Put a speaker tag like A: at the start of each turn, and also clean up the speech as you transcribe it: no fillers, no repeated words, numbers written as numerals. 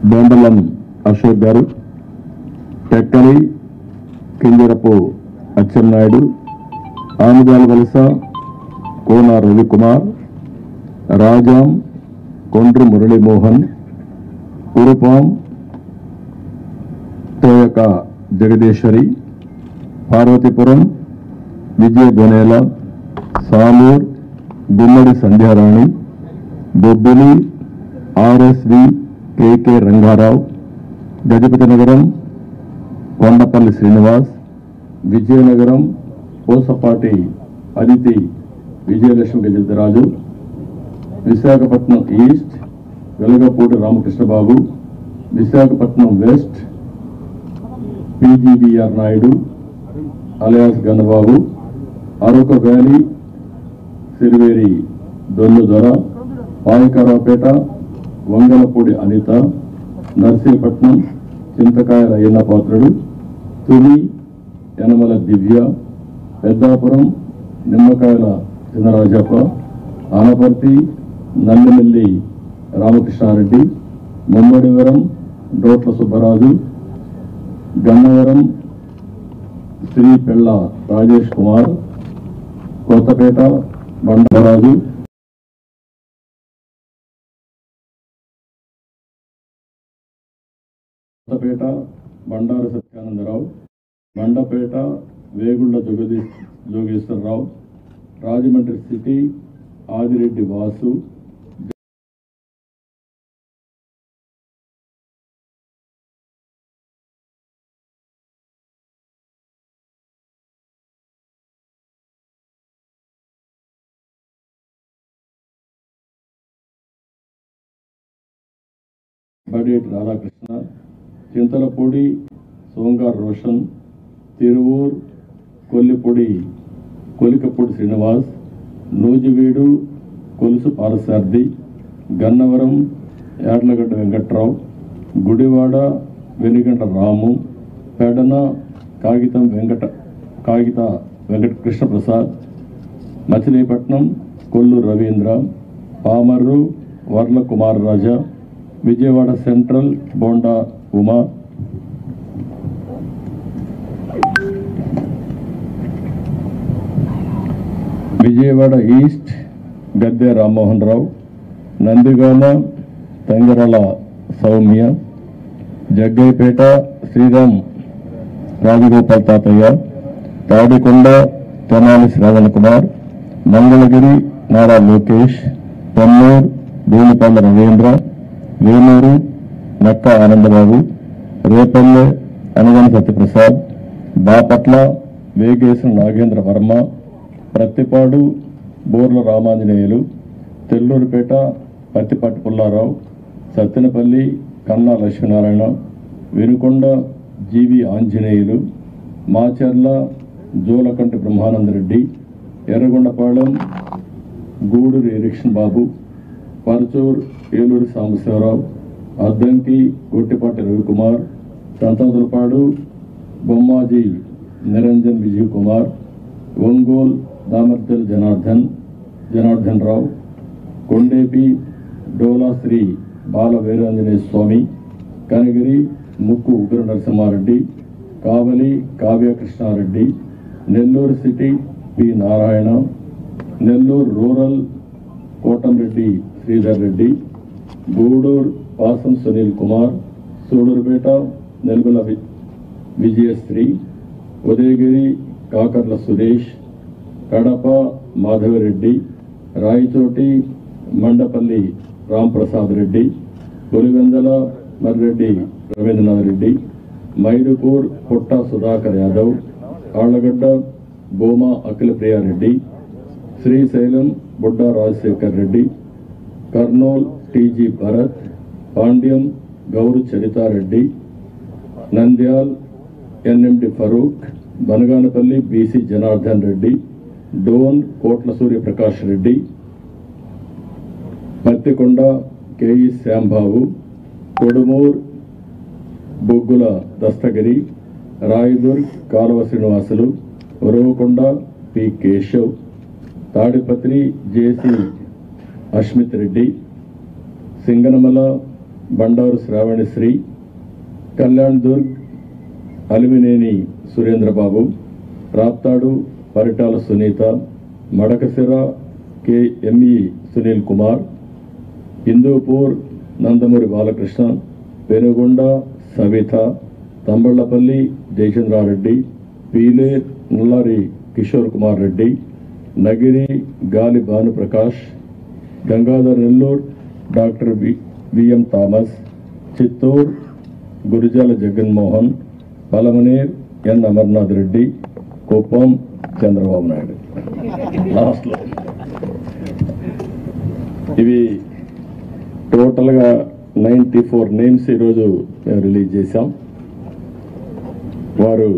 A: బొండలం Ashok garu, Tekkali Kinjarapu Atchannaidu, Amudala Valasa Kona Ravikumar, Rajam Kondru Muralimohan, Kurupam Thoyaka Jagadeeswari, Parvathipuram Vijaya Bonela, Salur Gummadi Sandhyarani, Bobbili RSV KK Rangarao, Gajapathi Nagaram Kondapalli Srinivas, Vizianagaram Posapati Aditi Vijayalakshmi Gajaraju, Visakhapatnam East Velagapudi Ramakrishnababu, Visakhapatnam West PGBR Naidu alias Gannababu, Araku Valley Siriveri Donnudora, Payakaraopeta Vangalapudi Anitha, Narsipatnam Chintakayala Ayyanna Patrudu, Tuni Yanamala Divya, Peddapuram Nimmakayala Chinarajappa, Anaparthi Nallamilli Ramakrishna Reddy, Mummidivaram డోట్ల Subbaraju, Gannavaram Shri పెళ్ళ Rajesh Kumar, Kothapeta Bandaraju, Kothapeta Bandaru Satyananda Rao, Bandapeta Vegulla Jogeswara Rao, Rajahmundry city Adireddy Vasu, Badeti Radhakrishna, Chintalapudi సోంగార్ Roshan, Tiruvur Kolikapudi Srinivas, Nuzvid Kolusu పారసార్థి, Gannavaram Yarlagadda Venkatrao, Gudivada వెనిగంట రాము, పెడన కాగిత వెంకట కృష్ణప్రసాద్, మచిలీపట్నం కొల్లు రవీంద్ర, పామర్రు వర్ల కుమార్ రాజా, Vijayawada central bonda Uma, Vijayawada east Gadde Rammohan Rao, Nandigama తంగరల Soumya, Jaggayyapeta Sriram Rajagopal తాతయ్య, తాడికొండ తెనాలి శ్రావణ్ కుమార్, మంగళగిరి నారా లోకేష్, పొన్నూరు భూమిపల్ల రవీంద్ర, వేలూరు నక్క ఆనందబాబు, రేపల్లె అనగన సత్యప్రసాద్, బాపట్ల వేగేశ్వర నాగేంద్ర వర్మ, ప్రత్తిపాడు బోర్ల Ramanjaneyulu, తెల్లూరుపేట Pattipati Pullarao, Sattenapalli Kanna Lakshminarayana, Vinukonda GV Anjaneyulu, Macherla Julakanti Brahmanandareddy, Yerragondapalem Guduru Erixion Babu, Parchur Eluri Sambasivarao, Addanki Gottipati Ravikumar, Santhanuthalapadu Bommaji Niranjan Vijay Kumar, Ongole Damardal Janardhan Rao, Kondapi Dola Sri Bala Veeranjaneya Swamy, Kanigiri Mukku Ugra Narasimhareddy, Kavali Kavya Krishnareddy, Nellore City P Narayana, Nellore Rural Kotamreddy Sridhar Reddy, Guduru Pasam Sunil Kumar, Sullurpeta నెల్గొల Vijayasri, Udayagiri Kakarla Suresh, Kadapa Madhava Reddy, Rayachoti Mandapalli Ramprasad Reddy, Pulivendula Marreddy Rabindranath Reddy, Mydukur Putta Sudhakar Yadav, Allagadda Bhuma Akhilapriyareddy, Srisailam Budda Rajasekhar Reddy, Kurnool TG Bharath, Panyam Gowru Charitareddy, Nandyal NMD Farooq, Banaganapalli BC Janardhan Reddy, Dhone Kotla Suryaprakash Reddy, Pattikonda KE Shyambabu, Kodumur Bogula Dastagiri, Rayadurg Kaluva Srinivasulu, Uravakonda P Keshav, Tadipatri JC Ashmit Reddy, Singanamala Bandaru Sravanisri, Kalyan Durg Alimineni Surendrababu, Raptadu Paritala Sunitha, Madakasira KME Sunil Kumar, Hindupur Nandamuri Balakrishna, Penukonda Savitha, Thamballapalle Jayachandrareddy, Pileru Nallari Kishore Kumar Reddy, Nagiri Gali Bhanuprakash, Gangadhar Nellore doctor VM Thomas, Chittoor Gurajala Jaganmohan, Palamaner N Amarnath Reddy, Kuppam Chandrababu Naidu. లాస్ట్లో ఇవి టోటల్గా 94 names ఈరోజు మేము రిలీజ్ చేశాం. వారు